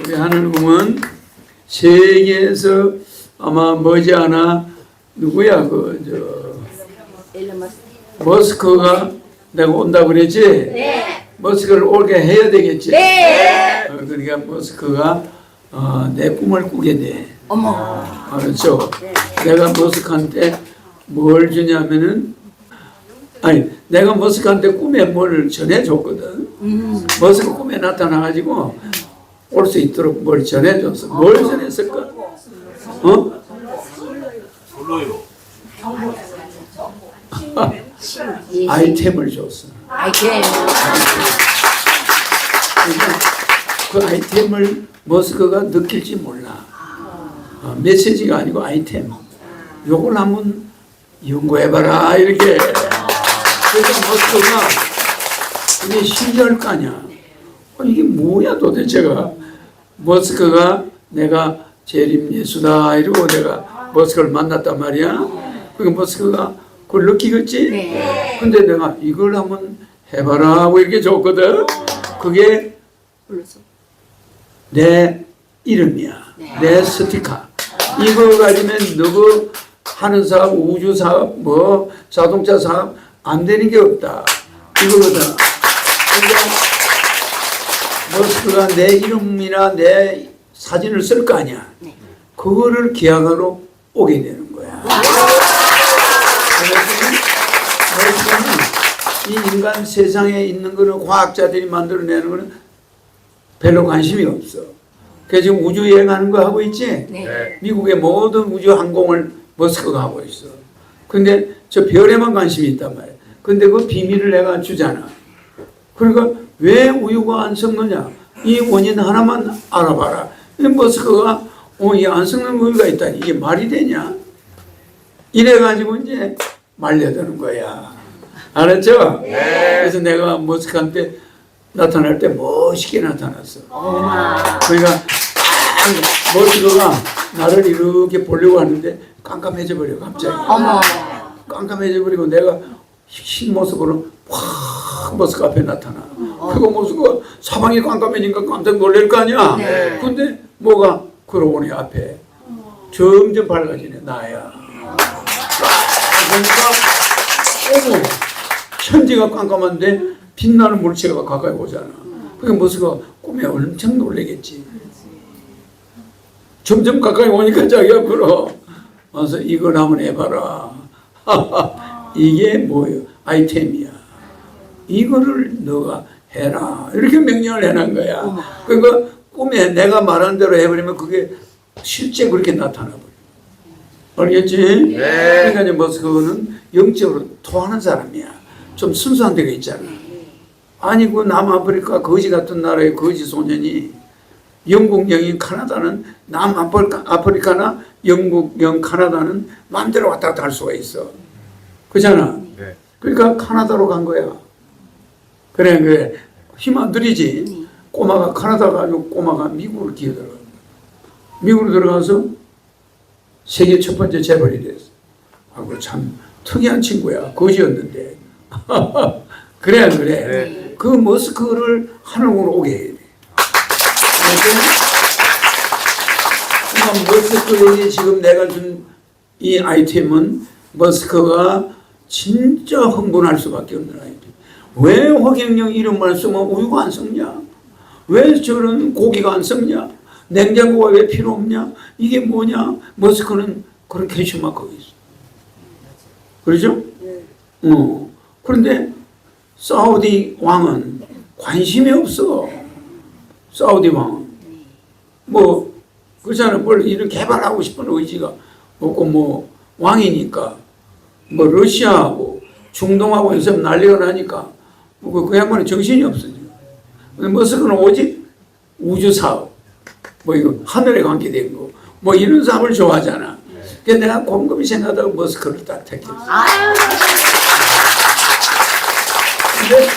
우리 하늘궁은 세계에서 아마 머지않아 누구야 머스크가 내가 온다고 그랬지? 네. 머스크를 올게 해야 되겠지? 네. 그러니까 머스크가 내 꿈을 꾸게 돼. 어머. 그렇죠? 내가 머스크한테 뭘 주냐면은 내가 머스크한테 꿈에 뭘 전해줬거든. 머스크 꿈에 나타나가지고 올 수 있도록 뭘 전해줬어. 뭘 전했을까? 몰라요. 아이템을 줬어. 아이템. 그러니까 그 아이템을 머스크가 느낄지 몰라. 메시지가 아니고 아이템. 요걸 한번 연구해봐라 이렇게. 그래서 머스크가 이게 신기할 거 아니야. 이게 뭐야 도대체가. 머스크가 내가 재림 예수다 이러고 내가 머스크를 만났단 말이야. 그러니까 머스크가 그걸 느끼겠지? 네. 근데 내가 이걸 한번 해봐라 하고 이렇게 줬거든. 그게 내 이름이야. 내 스티커. 이거 가지면 누구 하는 사업, 우주 사업, 뭐 자동차 사업 안 되는 게 없다. 이거거든. 그러니까 머스크가 내 이름이나 내 사진을 쓸 거 아니야. 그거를 기약하러 오게 되는 거야. 그래서 이 인간 세상에 있는 거는 과학자들이 만들어내는 거는 별로 관심이 없어. 그래서 지금 우주 여행하는 거 하고 있지? 네. 미국의 모든 우주 항공을 머스크가 하고 있어. 근데 저 별에만 관심이 있단 말이야. 근데 그 비밀을 내가 주잖아. 그러니까 왜 우유가 안 섞느냐? 이 원인 하나만 알아봐라. 머스크가 이 안 섞는 우유가 있다니 이게 말이 되냐? 이래가지고 이제 말려드는 거야. 알았죠? 네. 그래서 내가 머스크한테 나타날 때 멋있게 나타났어. 그러니까 머스크가 나를 이렇게 보려고 하는데 깜깜해져 버려 갑자기. 어머. 깜깜해져 버리고 내가 흰 모습으로 확 머스크 앞에 나타나. 그 모습가 사방이 깜깜해지니까 깜짝 놀랄 거 아니야. 네. 근데 뭐가 걸어오니 앞에 점점 밝아지네 나야. 그러니까 어머 천지가 깜깜한데 빛나는 물체가 가까이 오잖아. 그게 머스크가 꿈에 엄청 놀라겠지. 점점 가까이 오니까 자기 앞으로 와서 이걸 한번 해봐라. 이게 뭐예요? 아이템이야. 이거를 너가 해라. 이렇게 명령을 해놓은 거야. 그러니까 꿈에 내가 말한 대로 해버리면 그게 실제 그렇게 나타나버려. 알겠지? 네. 그러니까 이제 머스크는 영적으로 토하는 사람이야. 좀 순수한 데가 있잖아. 아니 그 남아프리카 거지 같은 나라의 거지 소년이 영국 영인 카나다는 남아프리카나 영국 영 카나다는 마음대로 왔다 갔다 할 수가 있어. 그렇잖아. 네. 그러니까 카나다로 간 거야. 그래 힘 안 들이지. 꼬마가 카나다 가지고 꼬마가 미국으로 기어들어가. 미국으로 들어가서 세계 첫 번째 재벌이 됐어. 하고 참 특이한 친구야. 거지였는데. 그래 안 그래? 네. 그 머스크를 하늘으로 오게 해야 돼. 그러니까 머스크에게 지금 내가 준 이 아이템은 머스크가 진짜 흥분할 수밖에 없는 아이템. 왜 화경영 이름만 쓰면 우유가 안 섞냐? 왜 저런 고기가 안 섞냐? 냉장고가 왜 필요 없냐? 이게 뭐냐? 머스크는 그런 캐시마크가 있어. 그렇죠? 그런데 사우디 왕은 관심이 없어. 사우디 왕은. 뭐, 그렇잖아. 뭘 이런 개발하고 싶은 의지가 없고, 뭐, 왕이니까. 뭐, 러시아하고 중동하고 있으면 난리가 나니까. 그 양반은 정신이 없어. 근데 머스크는 오직 우주 사업, 뭐, 이거 하늘에 관계된 거, 뭐, 이런 사업을 좋아하잖아. 그래서 내가 곰곰이 생각하다가 머스크를 딱 택했어. 근데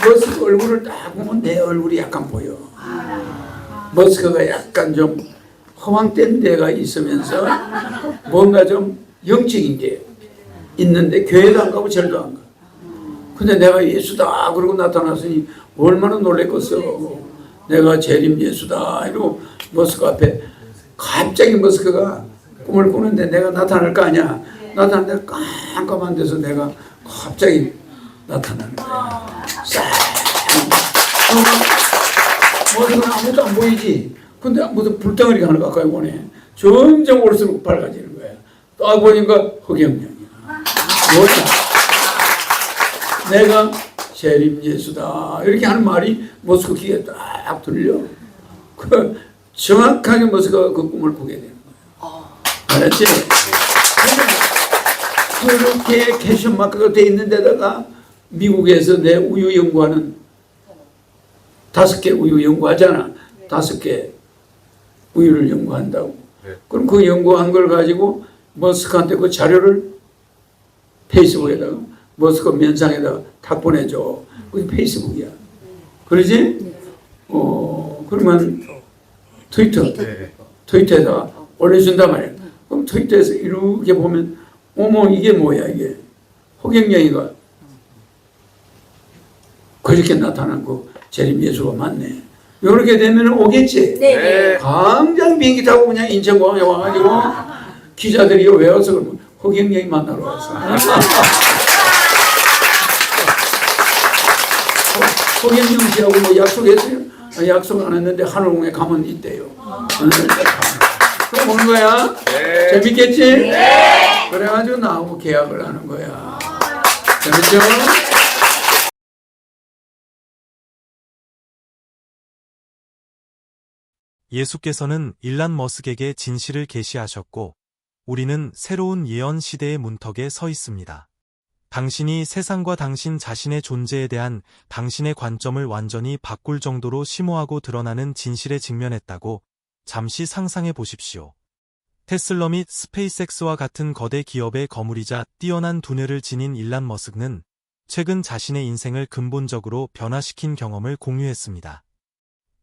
머스크 얼굴을 딱 보면 내 얼굴이 약간 보여. 머스크가 약간 좀 허황된 데가 있으면서 뭔가 좀 영적인 게 있는데 교회도 안 가고 절도 안 가. 근데 내가 예수다 그러고 나타났으니 얼마나 놀랬겠어. 내가 재림 예수다 이러고 머스크 앞에 갑자기 머스크가 꿈을 꾸는데 내가 나타날 거 아니야. 나타났는데 깜깜한 데서 내가 갑자기 나타나는 거야. 싹 머스크는 아무도 안 보이지. 근데 무슨 불덩어리가 하나 가까이 오네. 점점 올수록 밝아지는 거야. 딱 보니까 허경영이야. 뭐야? 내가 재림 예수다 이렇게 하는 말이 머스크 귀에 딱 들려. 그 정확하게 머스크가 그 꿈을 꾸게 되는 거야. 알았지? 그렇게 캐션 마크가 돼 있는 데다가 미국에서 내 우유 연구하는 5개 우유 연구하잖아. 5개 우유를 연구한다고. 그럼 그 연구한 걸 가지고 머스크한테 그 자료를 페이스북에다가 머스크 면상에다가 탁 보내줘. 그게 페이스북이야. 그러지? 그러면 트위터에다가 올려준단 말이야. 그럼 트위터에서 이렇게 보면 어머 이게 뭐야 이게 허경영이가 그렇게 나타난 거 재림 예수가 맞네. 이렇게 되면 오겠지. 네. 당장 비행기 타고 그냥 인천공항에 와가지고 기자들이 왜 와서 그러면 허경영이 만나러 왔어. 허경영 씨하고 뭐 약속했어요? 약속 안 했는데 하늘공에 가면 있대요. 그럼 오는 거야? 네. 재밌겠지? 네. 그래가지고 나하고 계약을 하는 거야. 재밌죠? 예수께서는 일란 머스크에게 진실을 계시하셨고 우리는 새로운 예언 시대의 문턱에 서 있습니다. 당신이 세상과 당신 자신의 존재에 대한 당신의 관점을 완전히 바꿀 정도로 심오하고 드러나는 진실에 직면했다고 잠시 상상해 보십시오. 테슬라 및 스페이스X와 같은 거대 기업의 거물이자 뛰어난 두뇌를 지닌 일란 머스크는 최근 자신의 인생을 근본적으로 변화시킨 경험을 공유했습니다.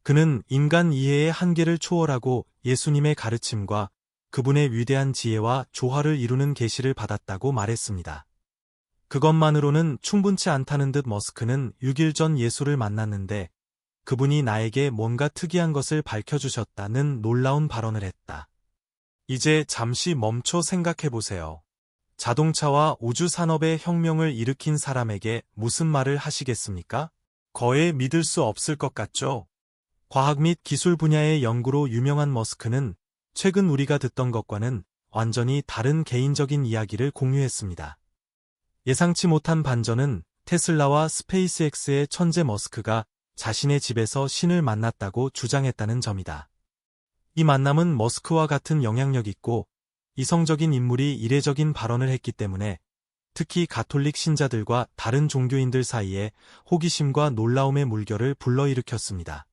그는 인간 이해의 한계를 초월하고 예수님의 가르침과 그분의 위대한 지혜와 조화를 이루는 계시를 받았다고 말했습니다. 그것만으로는 충분치 않다는 듯 머스크는 6일 전 예수를 만났는데 그분이 나에게 뭔가 특이한 것을 밝혀주셨다는 놀라운 발언을 했다. 이제 잠시 멈춰 생각해보세요. 자동차와 우주산업의 혁명을 일으킨 사람에게 무슨 말을 하시겠습니까? 거의 믿을 수 없을 것 같죠? 과학 및 기술 분야의 연구로 유명한 머스크는 최근 우리가 듣던 것과는 완전히 다른 개인적인 이야기를 공유했습니다. 예상치 못한 반전은 테슬라와 스페이스X의 천재 머스크가 자신의 집에서 신을 만났다고 주장했다는 점이다. 이 만남은 머스크와 같은 영향력 있고 이성적인 인물이 이례적인 발언을 했기 때문에 특히 가톨릭 신자들과 다른 종교인들 사이에 호기심과 놀라움의 물결을 불러일으켰습니다.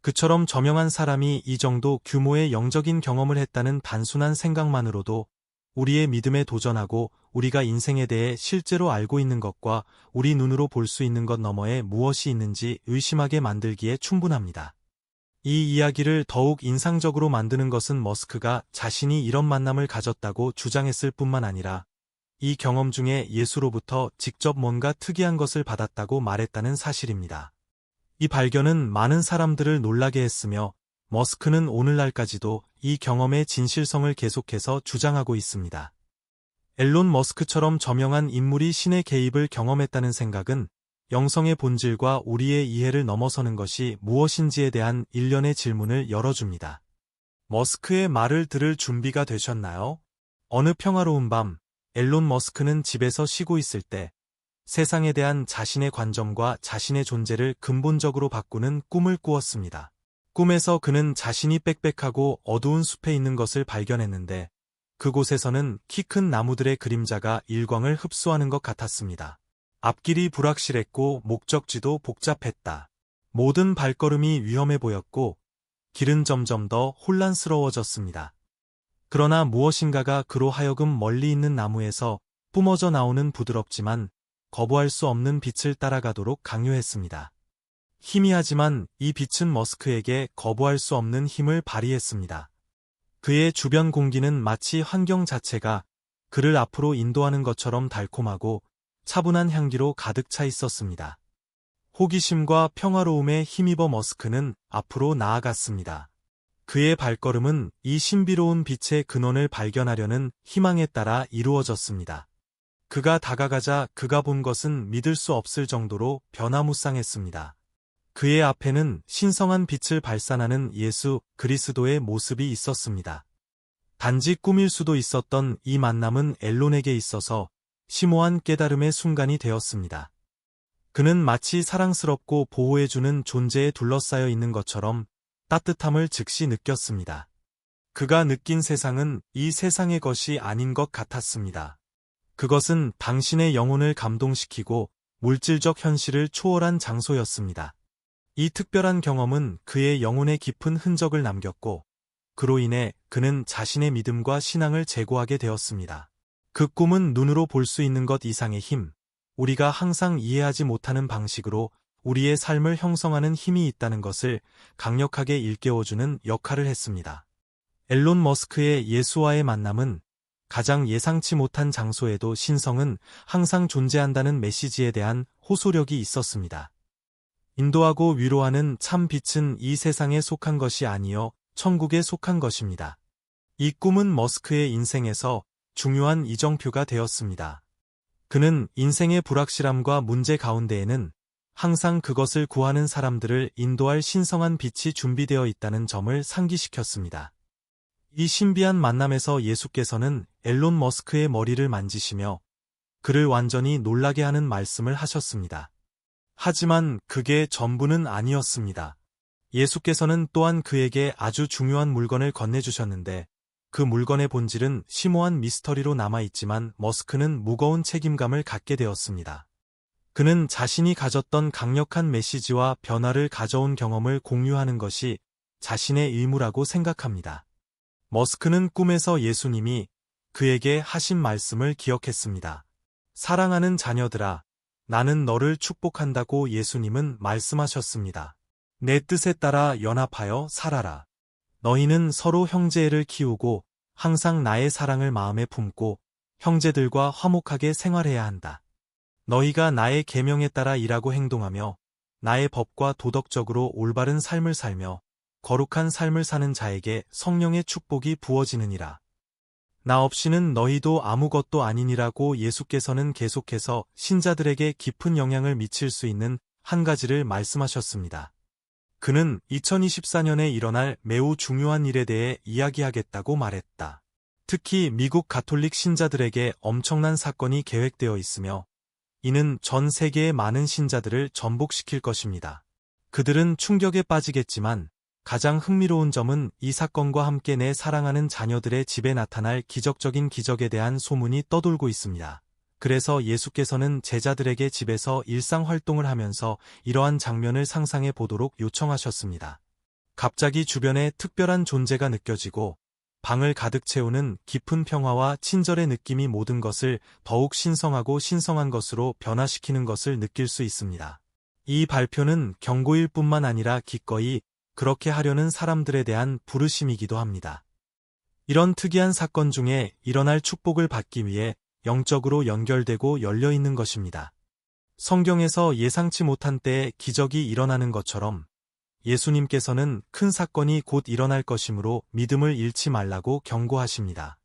그처럼 저명한 사람이 이 정도 규모의 영적인 경험을 했다는 단순한 생각만으로도 우리의 믿음에 도전하고 우리가 인생에 대해 실제로 알고 있는 것과 우리 눈으로 볼 수 있는 것 너머에 무엇이 있는지 의심하게 만들기에 충분합니다. 이 이야기를 더욱 인상적으로 만드는 것은 머스크가 자신이 이런 만남을 가졌다고 주장했을 뿐만 아니라 이 경험 중에 예수로부터 직접 뭔가 특이한 것을 받았다고 말했다는 사실입니다. 이 발견은 많은 사람들을 놀라게 했으며 머스크는 오늘날까지도 이 경험의 진실성을 계속해서 주장하고 있습니다. 앨런 머스크처럼 저명한 인물이 신의 개입을 경험했다는 생각은 영성의 본질과 우리의 이해를 넘어서는 것이 무엇인지에 대한 일련의 질문을 열어줍니다. 머스크의 말을 들을 준비가 되셨나요? 어느 평화로운 밤, 앨런 머스크는 집에서 쉬고 있을 때 세상에 대한 자신의 관점과 자신의 존재를 근본적으로 바꾸는 꿈을 꾸었습니다. 꿈에서 그는 자신이 빽빽하고 어두운 숲에 있는 것을 발견했는데 그곳에서는 키 큰 나무들의 그림자가 일광을 흡수하는 것 같았습니다. 앞길이 불확실했고 목적지도 복잡했다. 모든 발걸음이 위험해 보였고 길은 점점 더 혼란스러워졌습니다. 그러나 무엇인가가 그로 하여금 멀리 있는 나무에서 뿜어져 나오는 부드럽지만 거부할 수 없는 빛을 따라가도록 강요했습니다. 희미하지만 이 빛은 머스크에게 거부할 수 없는 힘을 발휘했습니다. 그의 주변 공기는 마치 환경 자체가 그를 앞으로 인도하는 것처럼 달콤하고 차분한 향기로 가득 차 있었습니다. 호기심과 평화로움에 힘입어 머스크는 앞으로 나아갔습니다. 그의 발걸음은 이 신비로운 빛의 근원을 발견하려는 희망에 따라 이루어졌습니다. 그가 다가가자 그가 본 것은 믿을 수 없을 정도로 변화무쌍했습니다. 그의 앞에는 신성한 빛을 발산하는 예수 그리스도의 모습이 있었습니다. 단지 꿈일 수도 있었던 이 만남은 앨론에게 있어서 심오한 깨달음의 순간이 되었습니다. 그는 마치 사랑스럽고 보호해주는 존재에 둘러싸여 있는 것처럼 따뜻함을 즉시 느꼈습니다. 그가 느낀 세상은 이 세상의 것이 아닌 것 같았습니다. 그것은 당신의 영혼을 감동시키고 물질적 현실을 초월한 장소였습니다. 이 특별한 경험은 그의 영혼에 깊은 흔적을 남겼고, 그로 인해 그는 자신의 믿음과 신앙을 재고하게 되었습니다. 그 꿈은 눈으로 볼 수 있는 것 이상의 힘, 우리가 항상 이해하지 못하는 방식으로 우리의 삶을 형성하는 힘이 있다는 것을 강력하게 일깨워주는 역할을 했습니다. 앨론 머스크의 예수와의 만남은 가장 예상치 못한 장소에도 신성은 항상 존재한다는 메시지에 대한 호소력이 있었습니다. 인도하고 위로하는 참 빛은 이 세상에 속한 것이 아니요 천국에 속한 것입니다. 이 꿈은 머스크의 인생에서 중요한 이정표가 되었습니다. 그는 인생의 불확실함과 문제 가운데에는 항상 그것을 구하는 사람들을 인도할 신성한 빛이 준비되어 있다는 점을 상기시켰습니다. 이 신비한 만남에서 예수께서는 앨론 머스크의 머리를 만지시며 그를 완전히 놀라게 하는 말씀을 하셨습니다. 하지만 그게 전부는 아니었습니다. 예수께서는 또한 그에게 아주 중요한 물건을 건네주셨는데 그 물건의 본질은 심오한 미스터리로 남아있지만 머스크는 무거운 책임감을 갖게 되었습니다. 그는 자신이 가졌던 강력한 메시지와 변화를 가져온 경험을 공유하는 것이 자신의 의무라고 생각합니다. 머스크는 꿈에서 예수님이 그에게 하신 말씀을 기억했습니다. 사랑하는 자녀들아, 나는 너를 축복한다고 예수님은 말씀하셨습니다. 내 뜻에 따라 연합하여 살아라. 너희는 서로 형제를 키우고 항상 나의 사랑을 마음에 품고 형제들과 화목하게 생활해야 한다. 너희가 나의 계명에 따라 일하고 행동하며 나의 법과 도덕적으로 올바른 삶을 살며 거룩한 삶을 사는 자에게 성령의 축복이 부어지느니라. 나 없이는 너희도 아무것도 아니니라고 예수께서는 계속해서 신자들에게 깊은 영향을 미칠 수 있는 한 가지를 말씀하셨습니다. 그는 2024년에 일어날 매우 중요한 일에 대해 이야기하겠다고 말했다. 특히 미국 가톨릭 신자들에게 엄청난 사건이 계획되어 있으며 이는 전 세계의 많은 신자들을 전복시킬 것입니다. 그들은 충격에 빠지겠지만 가장 흥미로운 점은 이 사건과 함께 내 사랑하는 자녀들의 집에 나타날 기적적인 기적에 대한 소문이 떠돌고 있습니다. 그래서 예수께서는 제자들에게 집에서 일상 활동을 하면서 이러한 장면을 상상해 보도록 요청하셨습니다. 갑자기 주변에 특별한 존재가 느껴지고 방을 가득 채우는 깊은 평화와 친절의 느낌이 모든 것을 더욱 신성하고 신성한 것으로 변화시키는 것을 느낄 수 있습니다. 이 발표는 경고일 뿐만 아니라 기꺼이 그렇게 하려는 사람들에 대한 부르심이기도 합니다. 이런 특이한 사건 중에 일어날 축복을 받기 위해 영적으로 연결되고 열려있는 것입니다. 성경에서 예상치 못한 때에 기적이 일어나는 것처럼 예수님께서는 큰 사건이 곧 일어날 것이므로 믿음을 잃지 말라고 경고하십니다.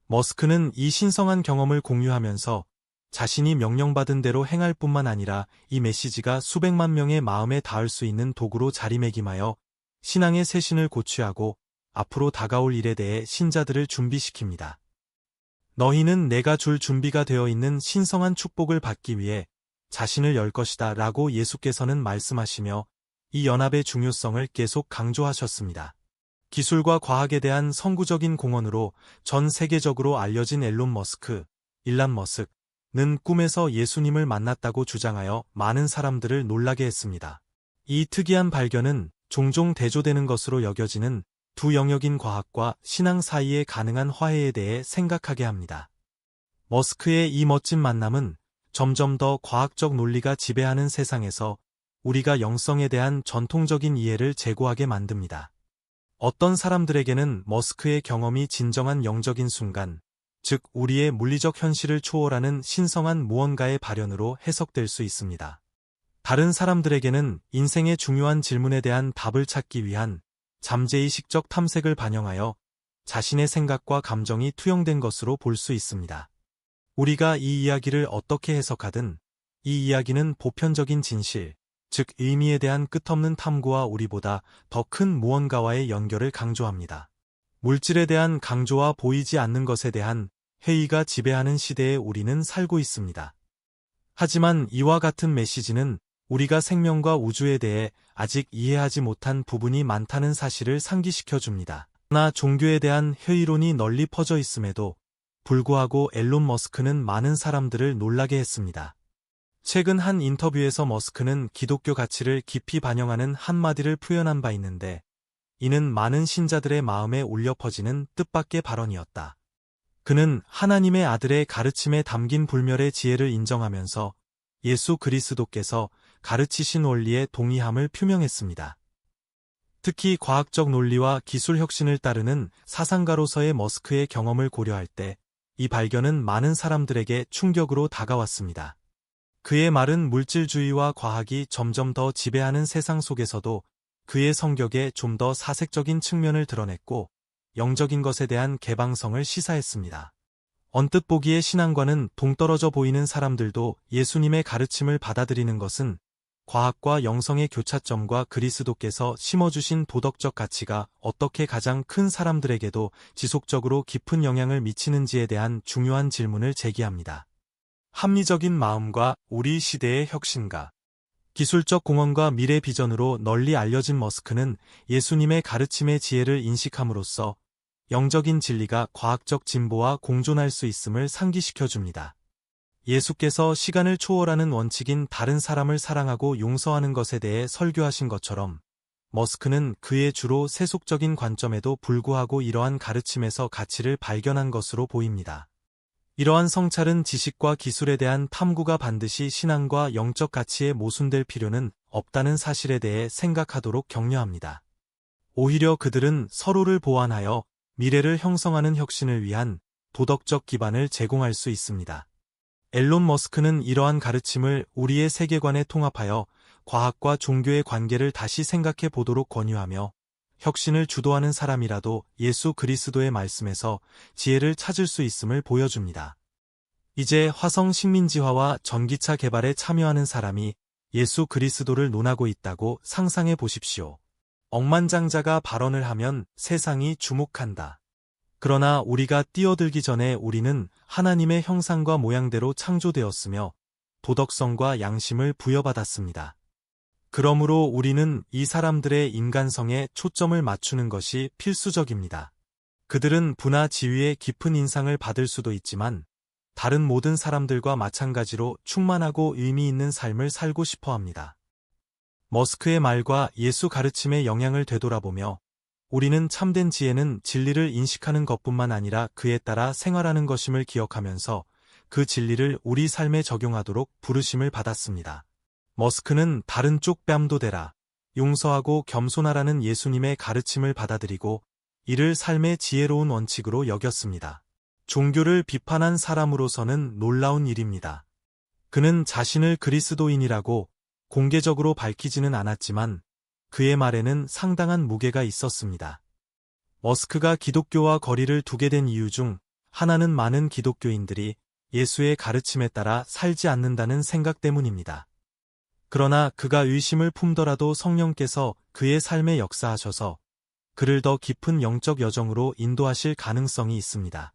머스크는 이 신성한 경험을 공유하면서 자신이 명령받은 대로 행할 뿐만 아니라 이 메시지가 수백만 명의 마음에 닿을 수 있는 도구로 자리매김하여 신앙의 쇄신을 고취하고 앞으로 다가올 일에 대해 신자들을 준비시킵니다. 너희는 내가 줄 준비가 되어 있는 신성한 축복을 받기 위해 자신을 열 것이다 라고 예수께서는 말씀하시며 이 연합의 중요성을 계속 강조하셨습니다. 기술과 과학에 대한 선구적인 공헌으로 전 세계적으로 알려진 일란 머스크는 꿈에서 예수님을 만났다고 주장하여 많은 사람들을 놀라게 했습니다. 이 특이한 발견은 종종 대조되는 것으로 여겨지는 두 영역인 과학과 신앙 사이에 가능한 화해에 대해 생각하게 합니다. 머스크의 이 멋진 만남은 점점 더 과학적 논리가 지배하는 세상에서 우리가 영성에 대한 전통적인 이해를 제고하게 만듭니다. 어떤 사람들에게는 머스크의 경험이 진정한 영적인 순간, 즉 우리의 물리적 현실을 초월하는 신성한 무언가의 발현으로 해석될 수 있습니다. 다른 사람들에게는 인생의 중요한 질문에 대한 답을 찾기 위한 잠재의식적 탐색을 반영하여 자신의 생각과 감정이 투영된 것으로 볼 수 있습니다. 우리가 이 이야기를 어떻게 해석하든 이 이야기는 보편적인 진실, 즉 의미에 대한 끝없는 탐구와 우리보다 더 큰 무언가와의 연결을 강조합니다. 물질에 대한 강조와 보이지 않는 것에 대한 회의가 지배하는 시대에 우리는 살고 있습니다. 하지만 이와 같은 메시지는 우리가 생명과 우주에 대해 아직 이해하지 못한 부분이 많다는 사실을 상기시켜 줍니다. 그러나 종교에 대한 회의론이 널리 퍼져 있음에도 불구하고 앨런 머스크는 많은 사람들을 놀라게 했습니다. 최근 한 인터뷰에서 머스크는 기독교 가치를 깊이 반영하는 한마디를 표현한 바 있는데, 이는 많은 신자들의 마음에 울려 퍼지는 뜻밖의 발언이었다. 그는 하나님의 아들의 가르침에 담긴 불멸의 지혜를 인정하면서 예수 그리스도께서 가르치신 원리에 동의함을 표명했습니다. 특히 과학적 논리와 기술 혁신을 따르는 사상가로서의 머스크의 경험을 고려할 때 이 발견은 많은 사람들에게 충격으로 다가왔습니다. 그의 말은 물질주의와 과학이 점점 더 지배하는 세상 속에서도 그의 성격에 좀 더 사색적인 측면을 드러냈고 영적인 것에 대한 개방성을 시사했습니다. 언뜻 보기에 신앙과는 동떨어져 보이는 사람들도 예수님의 가르침을 받아들이는 것은 과학과 영성의 교차점과 그리스도께서 심어주신 도덕적 가치가 어떻게 가장 큰 사람들에게도 지속적으로 깊은 영향을 미치는지에 대한 중요한 질문을 제기합니다. 합리적인 마음과 우리 시대의 혁신가. 기술적 공헌과 미래 비전으로 널리 알려진 머스크는 예수님의 가르침의 지혜를 인식함으로써 영적인 진리가 과학적 진보와 공존할 수 있음을 상기시켜 줍니다. 예수께서 시간을 초월하는 원칙인 다른 사람을 사랑하고 용서하는 것에 대해 설교하신 것처럼 머스크는 그의 주로 세속적인 관점에도 불구하고 이러한 가르침에서 가치를 발견한 것으로 보입니다. 이러한 성찰은 지식과 기술에 대한 탐구가 반드시 신앙과 영적 가치에 모순될 필요는 없다는 사실에 대해 생각하도록 격려합니다. 오히려 그들은 서로를 보완하여 미래를 형성하는 혁신을 위한 도덕적 기반을 제공할 수 있습니다. 앨런 머스크는 이러한 가르침을 우리의 세계관에 통합하여 과학과 종교의 관계를 다시 생각해 보도록 권유하며 혁신을 주도하는 사람이라도 예수 그리스도의 말씀에서 지혜를 찾을 수 있음을 보여줍니다. 이제 화성 식민지화와 전기차 개발에 참여하는 사람이 예수 그리스도를 논하고 있다고 상상해 보십시오. 억만장자가 발언을 하면 세상이 주목한다. 그러나 우리가 뛰어들기 전에 우리는 하나님의 형상과 모양대로 창조되었으며 도덕성과 양심을 부여받았습니다. 그러므로 우리는 이 사람들의 인간성에 초점을 맞추는 것이 필수적입니다. 그들은 부나 지위의 깊은 인상을 받을 수도 있지만 다른 모든 사람들과 마찬가지로 충만하고 의미 있는 삶을 살고 싶어 합니다. 머스크의 말과 예수 가르침의 영향을 되돌아보며 우리는 참된 지혜는 진리를 인식하는 것뿐만 아니라 그에 따라 생활하는 것임을 기억하면서 그 진리를 우리 삶에 적용하도록 부르심을 받았습니다. 머스크는 다른 쪽 뺨도 대라, 용서하고 겸손하라는 예수님의 가르침을 받아들이고 이를 삶의 지혜로운 원칙으로 여겼습니다. 종교를 비판한 사람으로서는 놀라운 일입니다. 그는 자신을 그리스도인이라고 공개적으로 밝히지는 않았지만 그의 말에는 상당한 무게가 있었습니다. 머스크가 기독교와 거리를 두게 된 이유 중 하나는 많은 기독교인들이 예수의 가르침에 따라 살지 않는다는 생각 때문입니다. 그러나 그가 의심을 품더라도 성령께서 그의 삶에 역사하셔서 그를 더 깊은 영적 여정으로 인도하실 가능성이 있습니다.